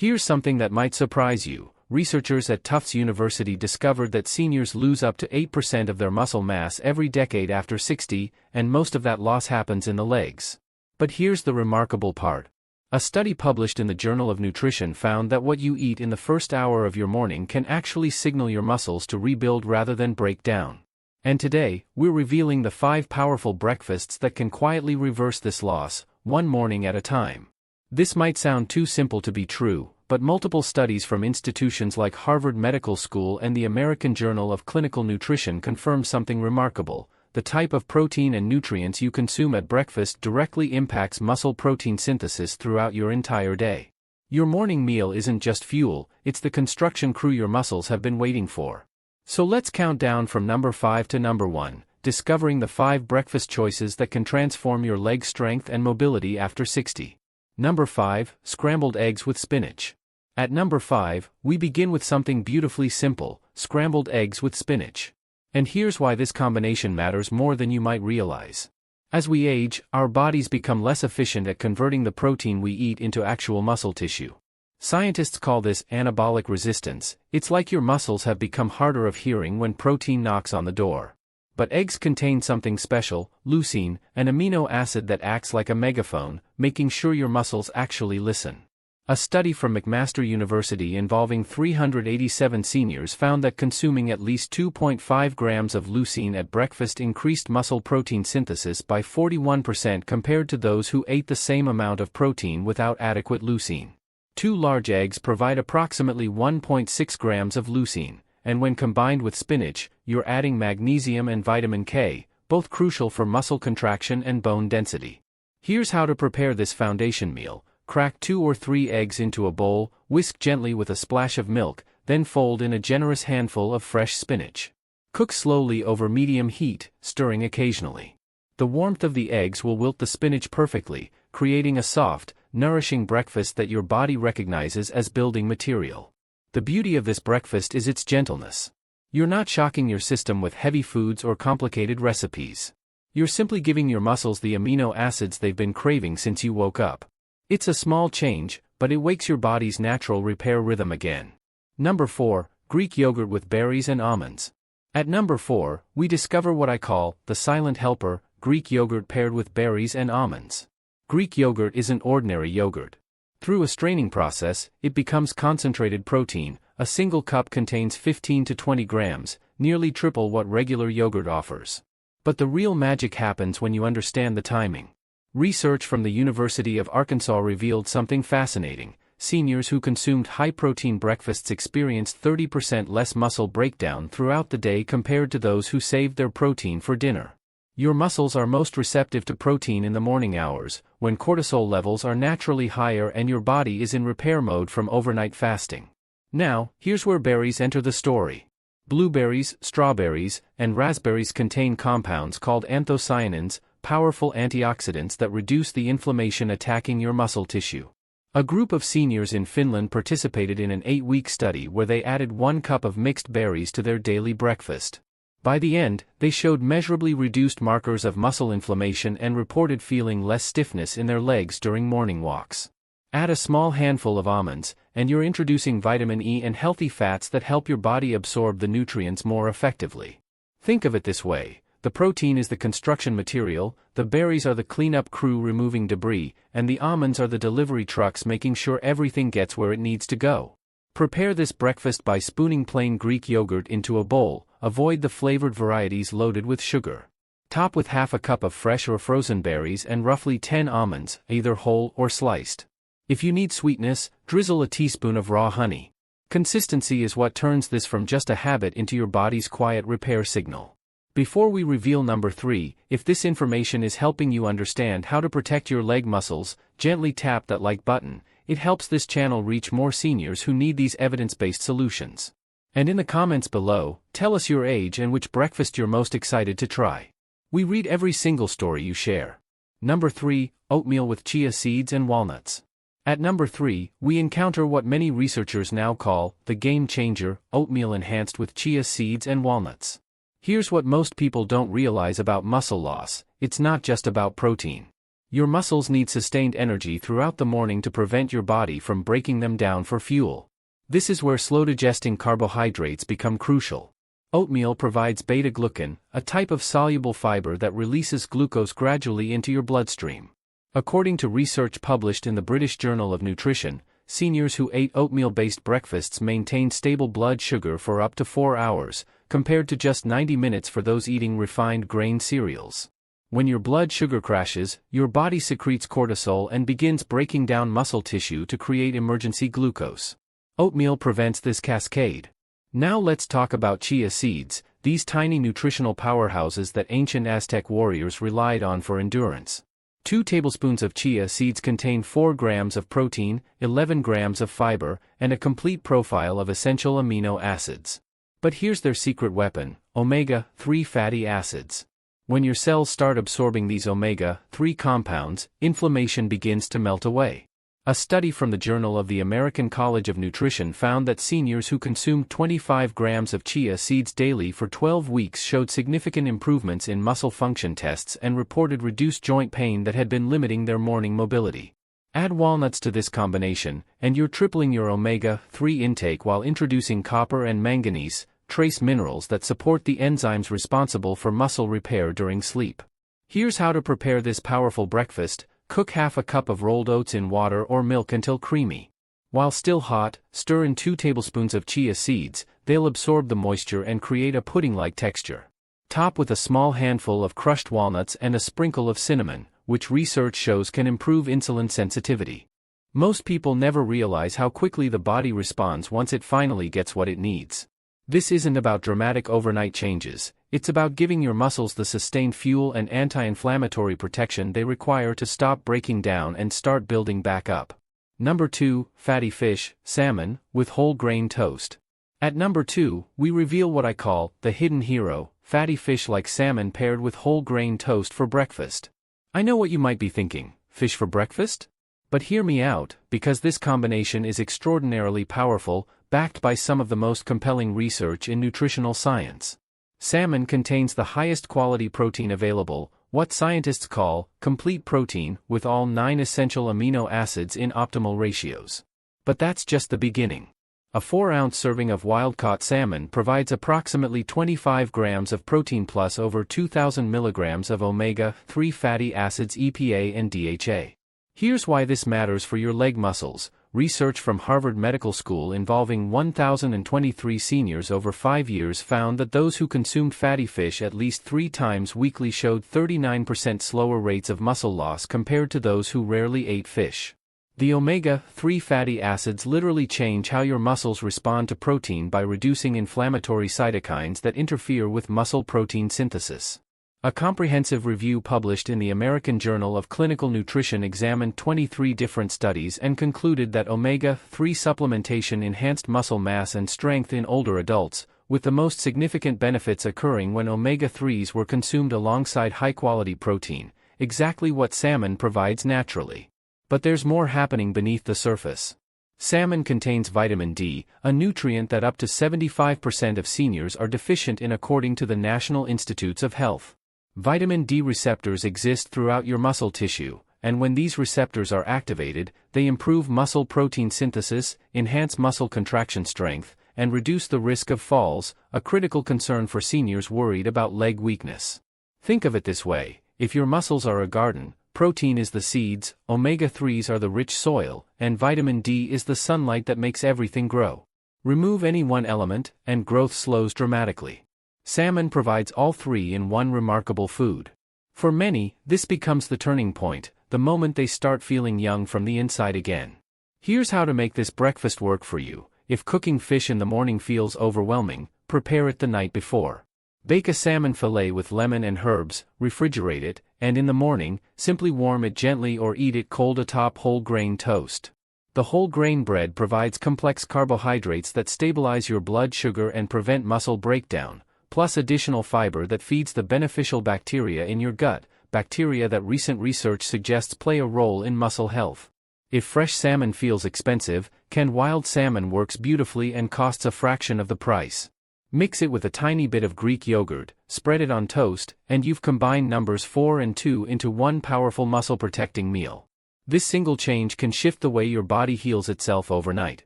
Here's something that might surprise you. Researchers at Tufts University discovered that seniors lose up to 8% of their muscle mass every decade after 60, and most of that loss happens in the legs. But here's the remarkable part. A study published in the Journal of Nutrition found that what you eat in the first hour of your morning can actually signal your muscles to rebuild rather than break down. And today, we're revealing the 5 powerful breakfasts that can quietly reverse this loss, one morning at a time. This might sound too simple to be true, but multiple studies from institutions like Harvard Medical School and the American Journal of Clinical Nutrition confirm something remarkable. The type of protein and nutrients you consume at breakfast directly impacts muscle protein synthesis throughout your entire day. Your morning meal isn't just fuel, it's the construction crew your muscles have been waiting for. So let's count down from number 5 to number 1, discovering the 5 breakfast choices that can transform your leg strength and mobility after 60. Number 5, scrambled eggs with spinach. At number 5, we begin with something beautifully simple, scrambled eggs with spinach. And here's why this combination matters more than you might realize. As we age, our bodies become less efficient at converting the protein we eat into actual muscle tissue. Scientists call this anabolic resistance. It's like your muscles have become harder of hearing when protein knocks on the door. But eggs contain something special, leucine, an amino acid that acts like a megaphone, making sure your muscles actually listen. A study from McMaster University involving 387 seniors found that consuming at least 2.5 grams of leucine at breakfast increased muscle protein synthesis by 41% compared to those who ate the same amount of protein without adequate leucine. 2 large eggs provide approximately 1.6 grams of leucine, and when combined with spinach, you're adding magnesium and vitamin K, both crucial for muscle contraction and bone density. Here's how to prepare this foundation meal. Crack 2 or 3 eggs into a bowl, whisk gently with a splash of milk, then fold in a generous handful of fresh spinach. Cook slowly over medium heat, stirring occasionally. The warmth of the eggs will wilt the spinach perfectly, creating a soft, nourishing breakfast that your body recognizes as building material. The beauty of this breakfast is its gentleness. You're not shocking your system with heavy foods or complicated recipes. You're simply giving your muscles the amino acids they've been craving since you woke up. It's a small change, but it wakes your body's natural repair rhythm again. Number 4, Greek yogurt with berries and almonds. At number 4, we discover what I call the silent helper, Greek yogurt paired with berries and almonds. Greek yogurt isn't ordinary yogurt. Through a straining process, it becomes concentrated protein. A single cup contains 15 to 20 grams, nearly triple what regular yogurt offers. But the real magic happens when you understand the timing. Research from the University of Arkansas revealed something fascinating. Seniors who consumed high-protein breakfasts experienced 30% less muscle breakdown throughout the day compared to those who saved their protein for dinner. Your muscles are most receptive to protein in the morning hours, when cortisol levels are naturally higher and your body is in repair mode from overnight fasting. Now, here's where berries enter the story. Blueberries, strawberries, and raspberries contain compounds called anthocyanins, powerful antioxidants that reduce the inflammation attacking your muscle tissue. A group of seniors in Finland participated in an 8-week study where they added 1 cup of mixed berries to their daily breakfast. By the end, they showed measurably reduced markers of muscle inflammation and reported feeling less stiffness in their legs during morning walks. Add a small handful of almonds, and you're introducing vitamin E and healthy fats that help your body absorb the nutrients more effectively. Think of it this way. The protein is the construction material, the berries are the cleanup crew removing debris, and the almonds are the delivery trucks making sure everything gets where it needs to go. Prepare this breakfast by spooning plain Greek yogurt into a bowl. Avoid the flavored varieties loaded with sugar. Top with half a cup of fresh or frozen berries and roughly 10 almonds, either whole or sliced. If you need sweetness, drizzle a teaspoon of raw honey. Consistency is what turns this from just a habit into your body's quiet repair signal. Before we reveal number 3, if this information is helping you understand how to protect your leg muscles, gently tap that like button. It helps this channel reach more seniors who need these evidence-based solutions. And in the comments below, tell us your age and which breakfast you're most excited to try. We read every single story you share. Number 3, oatmeal with chia seeds and walnuts. At number 3, we encounter what many researchers now call the game changer, oatmeal enhanced with chia seeds and walnuts. Here's what most people don't realize about muscle loss: it's not just about protein. Your muscles need sustained energy throughout the morning to prevent your body from breaking them down for fuel. This is where slow-digesting carbohydrates become crucial. Oatmeal provides beta-glucan, a type of soluble fiber that releases glucose gradually into your bloodstream. According to research published in the British Journal of Nutrition, seniors who ate oatmeal-based breakfasts maintained stable blood sugar for up to 4 hours, compared to just 90 minutes for those eating refined grain cereals. When your blood sugar crashes, your body secretes cortisol and begins breaking down muscle tissue to create emergency glucose. Oatmeal prevents this cascade. Now let's talk about chia seeds, these tiny nutritional powerhouses that ancient Aztec warriors relied on for endurance. 2 tablespoons of chia seeds contain 4 grams of protein, 11 grams of fiber, and a complete profile of essential amino acids. But here's their secret weapon: omega-3 fatty acids. When your cells start absorbing these omega-3 compounds, inflammation begins to melt away. A study from the Journal of the American College of Nutrition found that seniors who consumed 25 grams of chia seeds daily for 12 weeks showed significant improvements in muscle function tests and reported reduced joint pain that had been limiting their morning mobility. Add walnuts to this combination, and you're tripling your omega-3 intake while introducing copper and manganese, trace minerals that support the enzymes responsible for muscle repair during sleep. Here's how to prepare this powerful breakfast. Cook half a cup of rolled oats in water or milk until creamy. While still hot, stir in 2 tablespoons of chia seeds. They'll absorb the moisture and create a pudding-like texture. Top with a small handful of crushed walnuts and a sprinkle of cinnamon, which research shows can improve insulin sensitivity. Most people never realize how quickly the body responds once it finally gets what it needs. This isn't about dramatic overnight changes, it's about giving your muscles the sustained fuel and anti-inflammatory protection they require to stop breaking down and start building back up. Number 2, fatty fish, salmon, with whole grain toast. At number 2, we reveal what I call the hidden hero, fatty fish like salmon paired with whole grain toast for breakfast. I know what you might be thinking, fish for breakfast? But hear me out, because this combination is extraordinarily powerful, backed by some of the most compelling research in nutritional science. Salmon contains the highest quality protein available, what scientists call complete protein, with all 9 essential amino acids in optimal ratios. But that's just the beginning. A 4-ounce serving of wild-caught salmon provides approximately 25 grams of protein plus over 2,000 milligrams of omega-3 fatty acids EPA and DHA. Here's why this matters for your leg muscles. Research from Harvard Medical School involving 1,023 seniors over 5 years found that those who consumed fatty fish at least 3 times weekly showed 39% slower rates of muscle loss compared to those who rarely ate fish. The omega-3 fatty acids literally change how your muscles respond to protein by reducing inflammatory cytokines that interfere with muscle protein synthesis. A comprehensive review published in the American Journal of Clinical Nutrition examined 23 different studies and concluded that omega-3 supplementation enhanced muscle mass and strength in older adults, with the most significant benefits occurring when omega-3s were consumed alongside high-quality protein, exactly what salmon provides naturally. But there's more happening beneath the surface. Salmon contains vitamin D, a nutrient that up to 75% of seniors are deficient in according to the National Institutes of Health. Vitamin D receptors exist throughout your muscle tissue, and when these receptors are activated, they improve muscle protein synthesis, enhance muscle contraction strength, and reduce the risk of falls, a critical concern for seniors worried about leg weakness. Think of it this way: if your muscles are a garden, protein is the seeds, omega-3s are the rich soil, and vitamin D is the sunlight that makes everything grow. Remove any one element, and growth slows dramatically. Salmon provides all 3 in one remarkable food. For many, this becomes the turning point, the moment they start feeling young from the inside again. Here's how to make this breakfast work for you. If cooking fish in the morning feels overwhelming, prepare it the night before. Bake a salmon fillet with lemon and herbs, refrigerate it, and in the morning, simply warm it gently or eat it cold atop whole grain toast. The whole grain bread provides complex carbohydrates that stabilize your blood sugar and prevent muscle breakdown, plus additional fiber that feeds the beneficial bacteria in your gut, bacteria that recent research suggests play a role in muscle health. If fresh salmon feels expensive, canned wild salmon works beautifully and costs a fraction of the price. Mix it with a tiny bit of Greek yogurt, spread it on toast, and you've combined numbers 4 and 2 into one powerful muscle-protecting meal. This single change can shift the way your body heals itself overnight.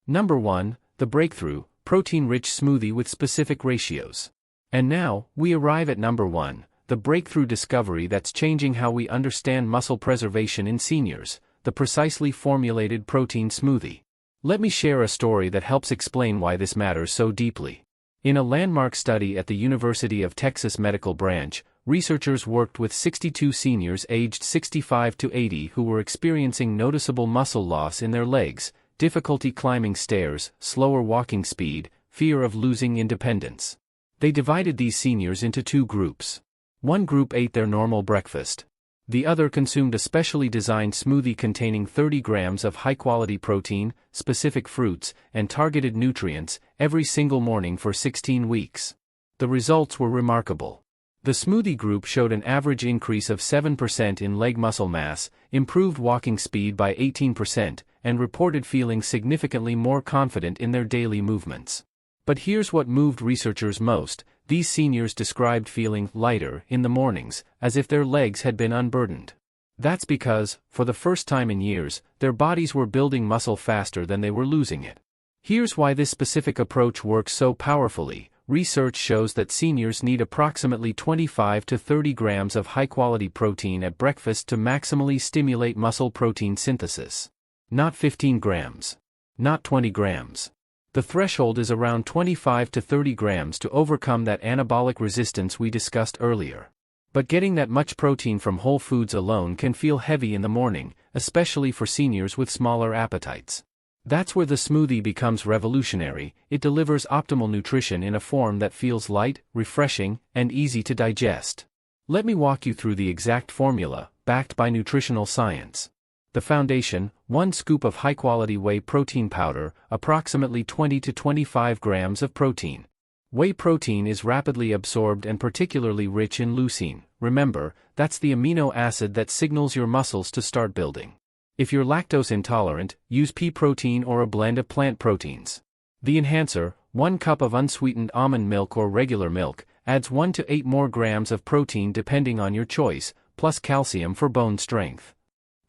Number 1, the breakthrough, protein-rich smoothie with specific ratios. And now, we arrive at number 1, the breakthrough discovery that's changing how we understand muscle preservation in seniors, the precisely formulated protein smoothie. Let me share a story that helps explain why this matters so deeply. In a landmark study at the University of Texas Medical Branch, researchers worked with 62 seniors aged 65 to 80 who were experiencing noticeable muscle loss in their legs, difficulty climbing stairs, slower walking speed, fear of losing independence. They divided these seniors into 2 groups. One group ate their normal breakfast. The other consumed a specially designed smoothie containing 30 grams of high-quality protein, specific fruits, and targeted nutrients, every single morning for 16 weeks. The results were remarkable. The smoothie group showed an average increase of 7% in leg muscle mass, improved walking speed by 18%, and reported feeling significantly more confident in their daily movements. But here's what moved researchers most: these seniors described feeling lighter in the mornings, as if their legs had been unburdened. That's because, for the first time in years, their bodies were building muscle faster than they were losing it. Here's why this specific approach works so powerfully. Research shows that seniors need approximately 25 to 30 grams of high-quality protein at breakfast to maximally stimulate muscle protein synthesis. Not 15 grams. Not 20 grams. The threshold is around 25 to 30 grams to overcome that anabolic resistance we discussed earlier. But getting that much protein from whole foods alone can feel heavy in the morning, especially for seniors with smaller appetites. That's where the smoothie becomes revolutionary. It delivers optimal nutrition in a form that feels light, refreshing, and easy to digest. Let me walk you through the exact formula, backed by nutritional science. The foundation: 1 scoop of high-quality whey protein powder, approximately 20 to 25 grams of protein. Whey protein is rapidly absorbed and particularly rich in leucine. Remember, that's the amino acid that signals your muscles to start building. If you're lactose intolerant, use pea protein or a blend of plant proteins. The enhancer: 1 cup of unsweetened almond milk or regular milk, adds 1 to 8 more grams of protein depending on your choice, plus calcium for bone strength.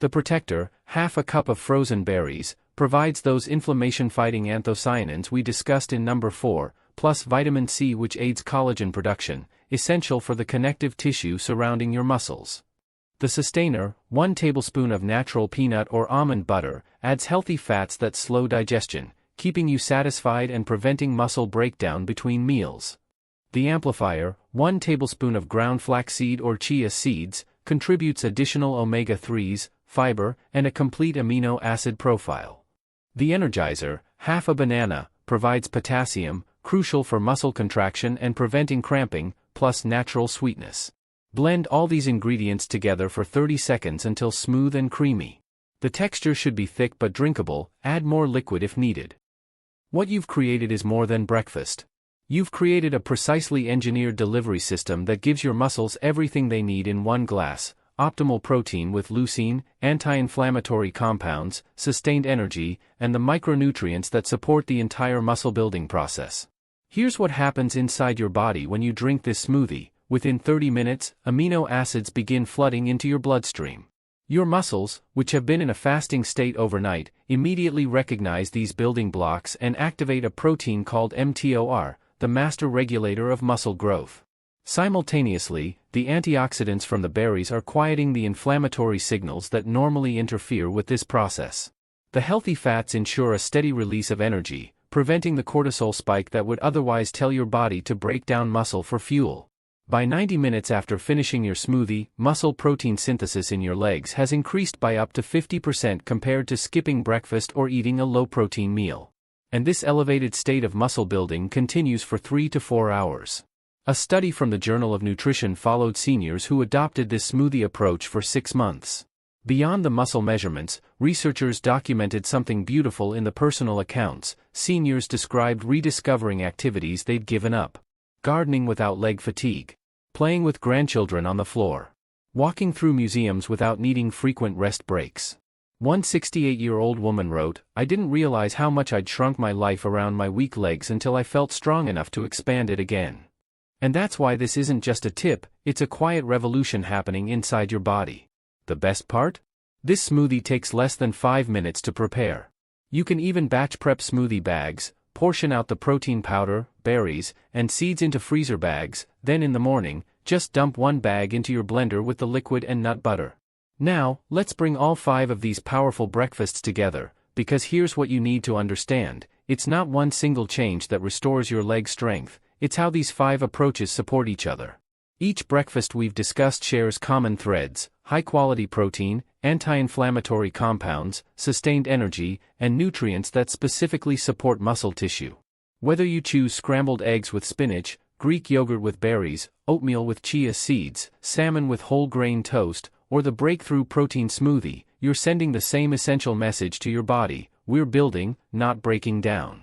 The protector: half a cup of frozen berries, provides those inflammation-fighting anthocyanins we discussed in number 4, plus vitamin C which aids collagen production, essential for the connective tissue surrounding your muscles. The sustainer: 1 tablespoon of natural peanut or almond butter, adds healthy fats that slow digestion, keeping you satisfied and preventing muscle breakdown between meals. The amplifier: 1 tablespoon of ground flaxseed or chia seeds, contributes additional omega-3s, fiber, and a complete amino acid profile. The energizer: half a banana, provides potassium, crucial for muscle contraction and preventing cramping, plus natural sweetness. Blend all these ingredients together for 30 seconds until smooth and creamy. The texture should be thick but drinkable, add more liquid if needed. What you've created is more than breakfast. You've created a precisely engineered delivery system that gives your muscles everything they need in one glass: optimal protein with leucine, anti-inflammatory compounds, sustained energy, and the micronutrients that support the entire muscle-building process. Here's what happens inside your body when you drink this smoothie. Within 30 minutes, amino acids begin flooding into your bloodstream. Your muscles, which have been in a fasting state overnight, immediately recognize these building blocks and activate a protein called mTOR, the master regulator of muscle growth. Simultaneously, the antioxidants from the berries are quieting the inflammatory signals that normally interfere with this process. The healthy fats ensure a steady release of energy, preventing the cortisol spike that would otherwise tell your body to break down muscle for fuel. By 90 minutes after finishing your smoothie, muscle protein synthesis in your legs has increased by up to 50% compared to skipping breakfast or eating a low-protein meal. And this elevated state of muscle building continues for 3 to 4 hours. A study from the Journal of Nutrition followed seniors who adopted this smoothie approach for 6 months. Beyond the muscle measurements, researchers documented something beautiful in the personal accounts. Seniors described rediscovering activities they'd given up. Gardening without leg fatigue. Playing with grandchildren on the floor. Walking through museums without needing frequent rest breaks. One 68-year-old woman wrote, "I didn't realize how much I'd shrunk my life around my weak legs until I felt strong enough to expand it again." And that's why this isn't just a tip, it's a quiet revolution happening inside your body. The best part? This smoothie takes less than 5 minutes to prepare. You can even batch prep smoothie bags, portion out the protein powder, berries, and seeds into freezer bags, then in the morning, just dump one bag into your blender with the liquid and nut butter. Now, let's bring all 5 of these powerful breakfasts together, because here's what you need to understand: it's not one single change that restores your leg strength, it's how these 5 approaches support each other. Each breakfast we've discussed shares common threads: high-quality protein, anti-inflammatory compounds, sustained energy, and nutrients that specifically support muscle tissue. Whether you choose scrambled eggs with spinach, Greek yogurt with berries, oatmeal with chia seeds, salmon with whole grain toast, or the breakthrough protein smoothie, you're sending the same essential message to your body: we're building, not breaking down.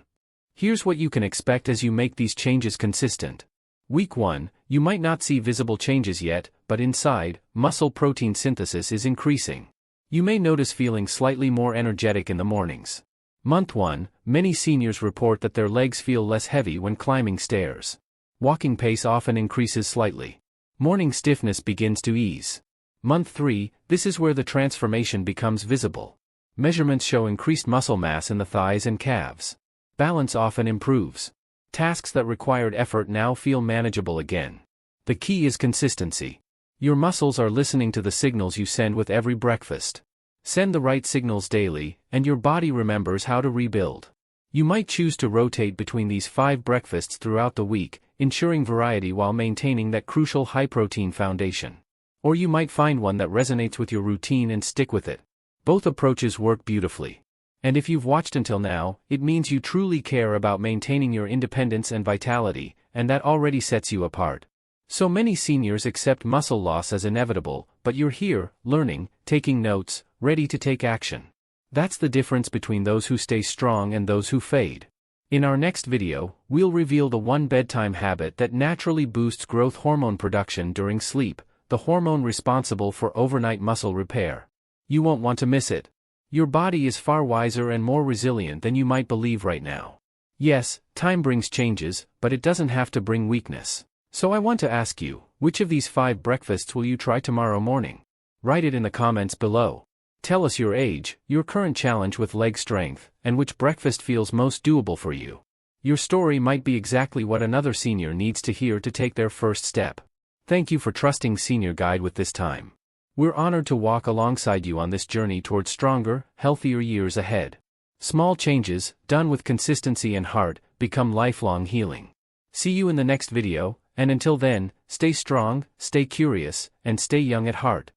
Here's what you can expect as you make these changes consistent. Week 1, you might not see visible changes yet, but inside, muscle protein synthesis is increasing. You may notice feeling slightly more energetic in the mornings. Month 1, many seniors report that their legs feel less heavy when climbing stairs. Walking pace often increases slightly. Morning stiffness begins to ease. Month 3, this is where the transformation becomes visible. Measurements show increased muscle mass in the thighs and calves. Balance often improves. Tasks that required effort now feel manageable again. The key is consistency. Your muscles are listening to the signals you send with every breakfast. Send the right signals daily, and your body remembers how to rebuild. You might choose to rotate between these 5 breakfasts throughout the week, ensuring variety while maintaining that crucial high-protein foundation. Or you might find one that resonates with your routine and stick with it. Both approaches work beautifully. And if you've watched until now, it means you truly care about maintaining your independence and vitality, and that already sets you apart. So many seniors accept muscle loss as inevitable, but you're here, learning, taking notes, ready to take action. That's the difference between those who stay strong and those who fade. In our next video, we'll reveal the one bedtime habit that naturally boosts growth hormone production during sleep, the hormone responsible for overnight muscle repair. You won't want to miss it. Your body is far wiser and more resilient than you might believe right now. Yes, time brings changes, but it doesn't have to bring weakness. So I want to ask you, which of these 5 breakfasts will you try tomorrow morning? Write it in the comments below. Tell us your age, your current challenge with leg strength, and which breakfast feels most doable for you. Your story might be exactly what another senior needs to hear to take their first step. Thank you for trusting Senior Guide with this time. We're honored to walk alongside you on this journey towards stronger, healthier years ahead. Small changes, done with consistency and heart, become lifelong healing. See you in the next video, and until then, stay strong, stay curious, and stay young at heart.